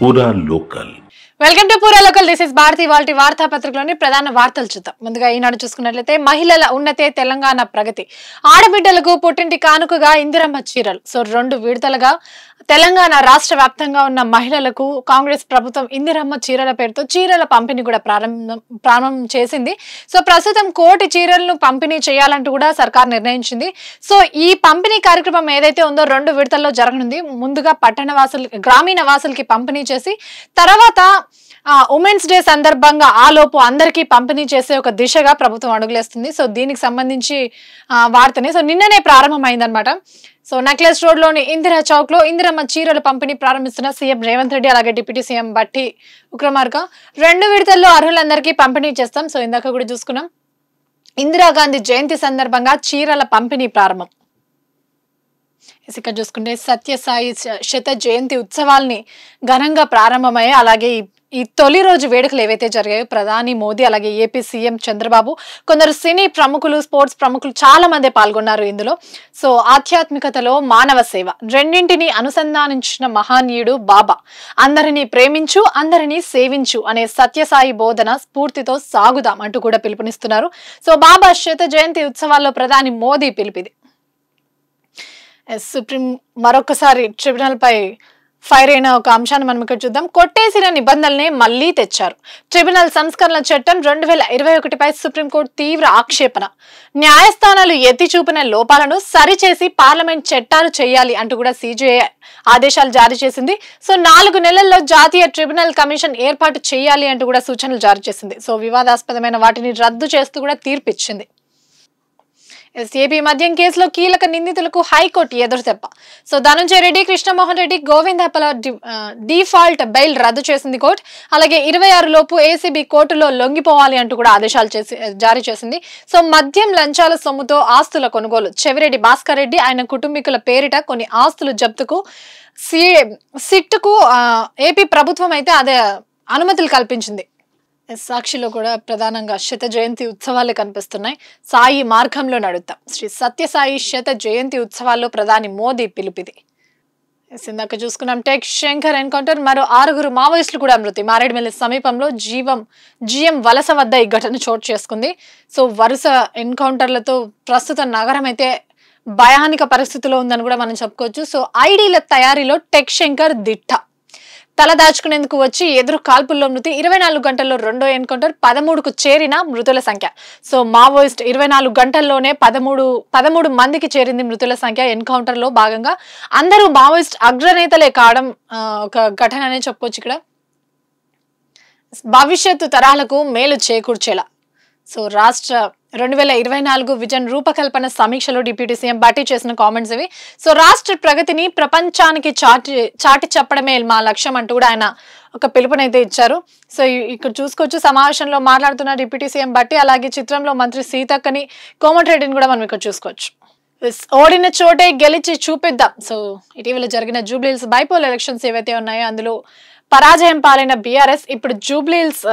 పూరా local. Welcome to Poora local. This is Bharathi. వాల్టి వార్తాపత్రికలోని ప్రధాన వార్తలు చూద్దాం. ముందుగా ఈనాడు చూసుకున్నట్లయితే మహిళల ఉన్నతే తెలంగాణ ప్రగతి, ఆడబిడ్డలకు పుట్టింటి కానుకగా ఇందిరమ్మ చీరలు. సో 2 విడతలుగా తెలంగాణ రాష్ట్ర వ్యాప్తంగా ఉన్న మహిళలకు కాంగ్రెస్ ప్రభుత్వం ఇందిరమ్మ చీరల పేరుతో చీరల పంపిణీ కూడా ప్రారంభం చేసింది. సో ప్రస్తుతం 1 కోటి చీరలను పంపిణీ చేయాలంటూ కూడా సర్కార్ నిర్ణయించింది. సో ఈ పంపిణీ కార్యక్రమం ఏదైతే ఉందో 2 విడతల్లో జరగనుంది. ముందుగా పట్టణ వాసులు, గ్రామీణ వాసులకి పంపిణీ చేసి తర్వాత ఉమెన్స్ డే సందర్భంగా ఆలోపు అందరికీ పంపిణీ చేసే ఒక దిశగా ప్రభుత్వం అడుగులేస్తుంది. సో దీనికి సంబంధించి వార్తనే సో నిన్ననే ప్రారంభమైందనమాట. సో నెక్లెస్ రోడ్ లోని ఇందిరా చౌక్ లో ఇందిరమ్మ చీరలు పంపిణీ ప్రారంభిస్తున్న సీఎం రేవంత్ రెడ్డి, అలాగే డిప్యూటీ సీఎం బట్టి విక్రమార్క 2 విడతల్లో అర్హులందరికీ పంపిణీ చేస్తాం. సో ఇందాక కూడా చూసుకున్నాం. ఇందిరాగాంధీ జయంతి సందర్భంగా చీరల పంపిణీ ప్రారంభం. ఇక్కడ చూసుకుంటే సత్యసాయి శత జయంతి ఉత్సవాల్ని ఘనంగా ప్రారంభమయ్యాయి. అలాగే ఈ తొలి రోజు వేడుకలు ఏవైతే జరిగాయో ప్రధాని మోదీ, అలాగే ఏపీ సీఎం చంద్రబాబు, కొందరు సినీ ప్రముఖులు, స్పోర్ట్స్ ప్రముఖులు చాలా మంది పాల్గొన్నారు ఇందులో. సో ఆధ్యాత్మికతలో మానవ సేవ రెండింటిని అనుసంధానించిన మహానీయుడు బాబా. అందరినీ ప్రేమించు, అందరినీ సేవించు అనే సత్యసాయి బోధన స్ఫూర్తితో సాగుదాం అంటూ కూడా పిలుపునిస్తున్నారు. సో బాబా శత జయంతి ఉత్సవాల్లో ప్రధాని మోదీ పిలిపిది. సుప్రీం మరొకసారి ట్రిబ్యునల్ పై ఫైర్ అయిన ఒక అంశాన్ని మనం ఇక్కడ చూద్దాం. కొట్టేసిన నిబంధనల్ని మళ్లీ తెచ్చారు. ట్రిబ్యునల్ సంస్కరణల చట్టం 2021పై సుప్రీంకోర్టు తీవ్ర ఆక్షేపణ. న్యాయస్థానాలు ఎత్తి చూపిన లోపాలను సరిచేసి పార్లమెంట్ చట్టాలు చేయాలి అంటూ కూడా సిజేఐ ఆదేశాలు జారీ చేసింది. సో 4 నెలల్లో జాతీయ ట్రిబ్యునల్ కమిషన్ ఏర్పాటు చేయాలి అంటూ కూడా సూచనలు జారీ చేసింది. సో వివాదాస్పదమైన వాటిని రద్దు చేస్తూ కూడా తీర్పు ఇచ్చింది. ఏపీ మద్యం కేసులో కీలక నిందితులకు హైకోర్టు ఎదురుదెబ్బ. So Dhananjaya Reddy, Krishnamohan Reddy, Govind Appala default bail రద్దు చేసింది కోర్టు. అలాగే 26 లోపు ఏసీబీ కోర్టులో లొంగిపోవాలి అంటూ కూడా ఆదేశాలు జారీ చేసింది. సో మద్యం లంచాల సొమ్ముతో ఆస్తుల కొనుగోలు, చెవిరెడ్డి భాస్కర్ రెడ్డి ఆయన కుటుంబీకుల పేరిట కొన్ని ఆస్తులు జప్తుకు సిట్కు ఏపీ ప్రభుత్వం అయితే అదే అనుమతులు కల్పించింది. సాక్షిలో కూడా ప్రధానంగా శత జయంతి ఉత్సవాలు కనిపిస్తున్నాయి. సాయి మార్గంలో నడుద్దాం. శ్రీ సత్యసాయి శత జయంతి ఉత్సవాల్లో ప్రధాని మోదీ పిలుపిది. ఇందాక చూసుకున్నాం. టెక్ శంకర్ ఎన్కౌంటర్, మరో 6 మావోయిస్టులు కూడా మృతి. మారేడుమిల్లి సమీపంలో జిఎం వలస వద్ద ఈ ఘటన చోటు చేసుకుంది. సో వరుస ఎన్కౌంటర్లతో ప్రస్తుత నగరం అయితే భయానిక పరిస్థితిలో ఉందని కూడా మనం చెప్పుకోవచ్చు. సో ఐడీల తయారీలో టెక్ శంకర్ దిట్ట. తల దాచుకునేందుకు వచ్చి ఎదురు కాల్పుల్లో మృతి. 24 గంటల్లో 2వ ఎన్కౌంటర్, 13కు చేరిన మృతుల సంఖ్య. సో మావోయిస్ట్ 24 గంటల్లోనే 13 మందికి చేరింది మృతుల సంఖ్య. ఎన్కౌంటర్ లో భాగంగా అందరూ మావోయిస్ట్ అగ్రనేతలే కావడం ఒక ఘటన అనే చెప్పుకోవచ్చు. ఇక్కడ భవిష్యత్తు తరాలకు మేలు చేకూర్చేలా సో రాష్ట్ర 2024 విజన్ రూపకల్పన సమీక్షలో డిప్యూటీ సీఎం బట్టి చేసిన కామెంట్స్ ఇవి. సో రాష్ట్ర ప్రగతిని ప్రపంచానికి చాటి చెప్పడమే మా లక్ష్యం అంటూ కూడా ఆయన ఒక పిలుపునైతే ఇచ్చారు. సో ఇక్కడ చూసుకోవచ్చు. సమావేశంలో మాట్లాడుతున్న డిప్యూటీ సీఎం బట్టి, అలాగే చిత్రంలో మంత్రి సీతక్కని, కోమటిరెడ్డిని కూడా మనం ఇక్కడ చూసుకోవచ్చు. ఓడిన చోటే గెలిచి చూపిద్దాం. సో ఇటీవల జరిగిన జూబ్లీహిల్స్ బైపోల్ ఎలక్షన్స్ ఏవైతే ఉన్నాయో అందులో పరాజయం పాలైన బీఆర్ఎస్ ఇప్పుడు జూబ్లీహిల్స్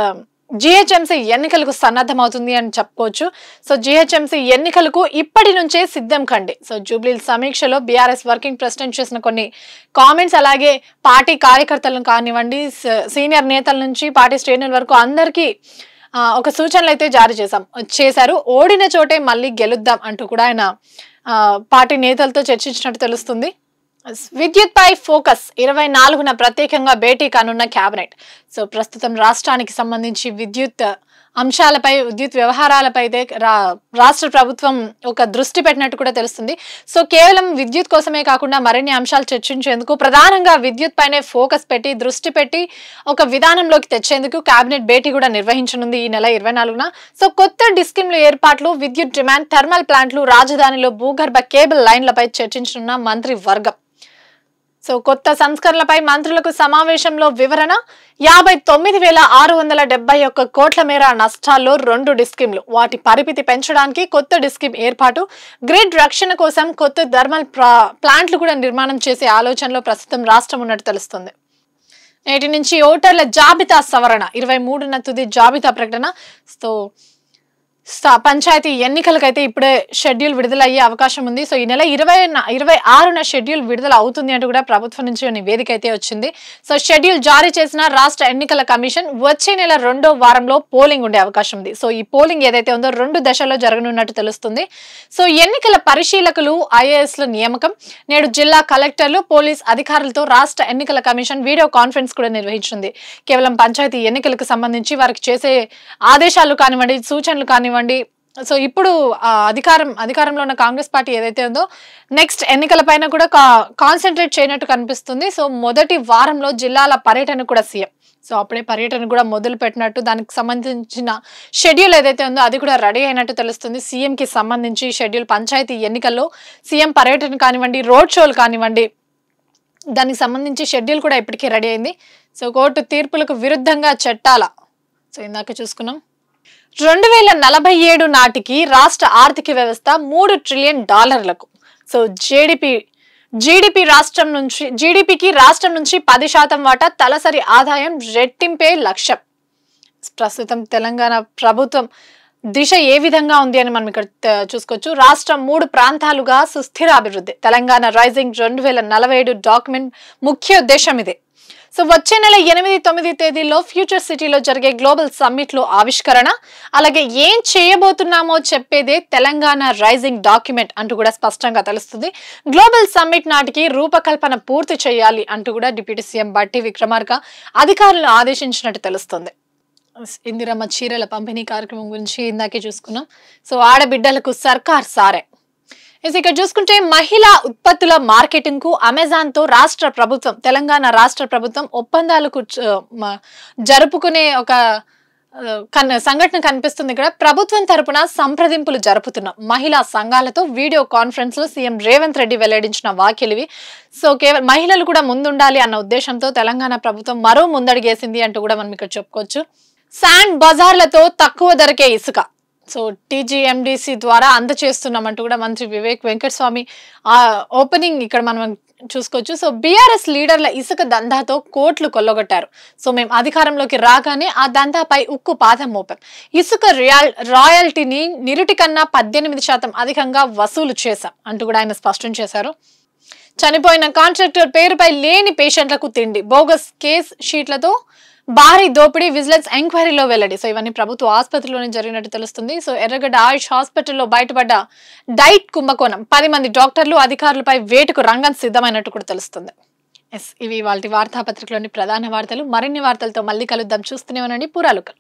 జిహెచ్ఎంసీ ఎన్నికలకు సన్నద్ధమవుతుంది అని చెప్పుకోవచ్చు. సో జిహెచ్ఎంసీ ఎన్నికలకు ఇప్పటి నుంచే సిద్ధం కండి. సో జూబ్లీహిల్స్ సమీక్షలో బీఆర్ఎస్ వర్కింగ్ ప్రెసిడెంట్ చేసిన కొన్ని కామెంట్స్, అలాగే పార్టీ కార్యకర్తలను కానివ్వండి, సీనియర్ నేతల నుంచి పార్టీ శ్రేణుల వరకు అందరికీ ఒక సూచనలు అయితే జారీ చేశారు. ఓడిన చోటే మళ్ళీ గెలుద్దాం అంటూ కూడా ఆయన పార్టీ నేతలతో చర్చించినట్టు తెలుస్తుంది. విద్యుత్ పై ఫోకస్ 24న ప్రత్యేకంగా భేటీ కానున్న కేబినెట్. సో ప్రస్తుతం రాష్ట్రానికి సంబంధించి విద్యుత్ అంశాలపై, విద్యుత్ వ్యవహారాలపై అయితే రాష్ట్ర ప్రభుత్వం ఒక దృష్టి పెట్టినట్టు కూడా తెలుస్తుంది. సో కేవలం విద్యుత్ కోసమే కాకుండా మరిన్ని అంశాలు చర్చించేందుకు, ప్రధానంగా విద్యుత్ పైనే ఫోకస్ పెట్టి దృష్టి పెట్టి ఒక విధానంలోకి తెచ్చేందుకు కేబినెట్ భేటీ కూడా నిర్వహించనుంది ఈ నెల 24న. సో కొత్త డిస్కిమ్ల ఏర్పాట్లు, విద్యుత్ డిమాండ్, థర్మల్ ప్లాంట్లు, రాజధానిలో భూగర్భ కేబుల్ లైన్లపై చర్చించనున్న మంత్రి వర్గం. సో కొత్త సంస్కరణలపై మంత్రులకు సమావేశంలో వివరణ. 59,671 కోట్ల మేర నష్టాల్లో 2 డిస్కిమ్లు, వాటి పరిమితి పెంచడానికి కొత్త డిస్కిమ్ ఏర్పాటు, గ్రిడ్ రక్షణ కోసం కొత్త థర్మల్ ప్లాంట్లు కూడా నిర్మాణం చేసే ఆలోచనలో ప్రస్తుతం రాష్ట్రం ఉన్నట్టు తెలుస్తుంది. నేటి నుంచి ఓటర్ల జాబితా సవరణ, 23న తుది జాబితా ప్రకటన. సో పంచాయతీ ఎన్నికలకైతే ఇప్పుడే షెడ్యూల్ విడుదలయ్యే అవకాశం ఉంది. సో ఈ నెల 26న షెడ్యూల్ విడుదల అవుతుంది అంటూ కూడా ప్రభుత్వం నుంచి నివేదిక అయితే వచ్చింది. సో షెడ్యూల్ జారీ చేసిన రాష్ట్ర ఎన్నికల కమిషన్ వచ్చే నెల 2వ వారంలో పోలింగ్ ఉండే అవకాశం ఉంది. సో ఈ పోలింగ్ ఏదైతే ఉందో 2 దశల్లో జరగనున్నట్టు తెలుస్తుంది. సో ఎన్నికల పరిశీలకులు ఐఏఎస్ల నియామకం నేడు జిల్లా కలెక్టర్లు పోలీస్ అధికారులతో రాష్ట్ర ఎన్నికల కమిషన్ వీడియో కాన్ఫరెన్స్ కూడా నిర్వహించింది. కేవలం పంచాయతీ ఎన్నికలకు సంబంధించి వారికి చేసే ఆదేశాలు కానివ్వండి, సూచనలు కానివ్వండి. సో ఇప్పుడు అధికారంలో ఉన్న కాంగ్రెస్ పార్టీ ఏదైతే ఉందో నెక్స్ట్ ఎన్నికల పైన కూడా కాన్సన్ట్రేట్ చేయనట్టు కనిపిస్తుంది. సో మొదటి వారంలో జిల్లాల పర్యటన కూడా సీఎం సో అప్పుడే పర్యటన కూడా మొదలు పెట్టినట్టు, దానికి సంబంధించిన షెడ్యూల్ ఏదైతే ఉందో అది కూడా రెడీ అయినట్టు తెలుస్తుంది. సీఎం కి సంబంధించి షెడ్యూల్ పంచాయతీ ఎన్నికల్లో సీఎం పర్యటన కానివ్వండి, రోడ్ షోలు కానివ్వండి, దానికి సంబంధించి షెడ్యూల్ కూడా ఇప్పటికే రెడీ అయింది. సో కోర్టు తీర్పులకు విరుద్ధంగా చట్టాల సో ఇందాక చూసుకున్నాం 2047 నాటికి రాష్ట్ర ఆర్థిక వ్యవస్థ $3 ట్రిలియన్. సో జీడిపికి రాష్ట్రం నుంచి 10% వాటా, తలసరి ఆదాయం రెట్టింపే లక్ష్యం. ప్రస్తుతం తెలంగాణ ప్రభుత్వం దిశ ఏ విధంగా ఉంది అని మనం ఇక్కడ చూసుకోవచ్చు. రాష్ట్రం 3 ప్రాంతాలుగా సుస్థిర అభివృద్ధి. తెలంగాణ రైజింగ్ 2047 డాక్యుమెంట్ ముఖ్య ఉద్దేశం ఇదే. సో వచ్చే నెల 8, 9 తేదీల్లో ఫ్యూచర్ సిటీలో జరిగే గ్లోబల్ సమ్మిట్ లో ఆవిష్కరణ, అలాగే ఏం చేయబోతున్నామో చెప్పేదే తెలంగాణ రైజింగ్ డాక్యుమెంట్ అంటూ కూడా స్పష్టంగా తెలుస్తుంది. గ్లోబల్ సమ్మిట్ నాటికి రూపకల్పన పూర్తి చేయాలి అంటూ కూడా డిప్యూటీ సీఎం బట్టి విక్రమార్క అధికారులను ఆదేశించినట్టు తెలుస్తుంది. ఇందిరమ్మ చీరల పంపిణీ కార్యక్రమం గురించి ఇందాకే చూసుకున్నాం. సో ఆడబిడ్డలకు సర్కార్ సారే. ఇక్కడ చూసుకుంటే మహిళా ఉత్పత్తుల మార్కెటింగ్ కు అమెజాన్ తో తెలంగాణ రాష్ట్ర ప్రభుత్వం ఒప్పందాలకు జరుపుకునే ఒక సంఘటన కనిపిస్తుంది. ఇక్కడ ప్రభుత్వం తరపున సంప్రదింపులు జరుపుతున్నాం. మహిళా సంఘాలతో వీడియో కాన్ఫరెన్స్ లో సీఎం రేవంత్ రెడ్డి వెల్లడించిన వ్యాఖ్యలు. సో కేవలం మహిళలు కూడా ముందుండాలి అన్న ఉద్దేశంతో తెలంగాణ ప్రభుత్వం మరో ముందడుగేసింది అంటూ కూడా మనం ఇక్కడ చెప్పుకోవచ్చు. శాండ్ బజార్లతో తక్కువ ధరకే ఇసుక సో టీజీఎండిసి ద్వారా అందజేస్తున్నామంటూ కూడా మంత్రి వివేక్ వెంకటస్వామి ఓపెనింగ్ ఇక్కడ మనం చూసుకోవచ్చు. సో బీఆర్ఎస్ లీడర్ల ఇసుక దందాతో కోట్లు కొల్లగొట్టారు. సో మేము అధికారంలోకి రాగానే ఆ దందాపై ఉక్కు పాదం మోపాం. ఇసుక రాయల్టీని నిరుటి కన్నా 18% అధికంగా వసూలు చేశాం అంటూ కూడా ఆయన స్పష్టం చేశారు. చనిపోయిన కాంట్రాక్టర్ పేరుపై లేని పేషెంట్లకు తిండి, బోగస్ కేస్ షీట్లతో భారీ దోపిడీ విజిలెన్స్ ఎంక్వైరీలో వెల్లడి. సో ఇవన్నీ ప్రభుత్వ ఆసుపత్రిలోనే జరిగినట్టు తెలుస్తుంది. సో ఎర్రగడ్డ ఆయుష్ హాస్పిటల్లో బయటపడ్డ డైట్ కుంభకోణం, 10 మంది డాక్టర్లు అధికారులపై వేటుకు రంగం సిద్ధమైనట్టు కూడా తెలుస్తుంది. ఇవి వాటి వార్తాపత్రికలోని ప్రధాన వార్తలు. మరిన్ని వార్తలతో మళ్ళీ కలుద్దాం. చూస్తూనే ఉండండి పురాలుకల్.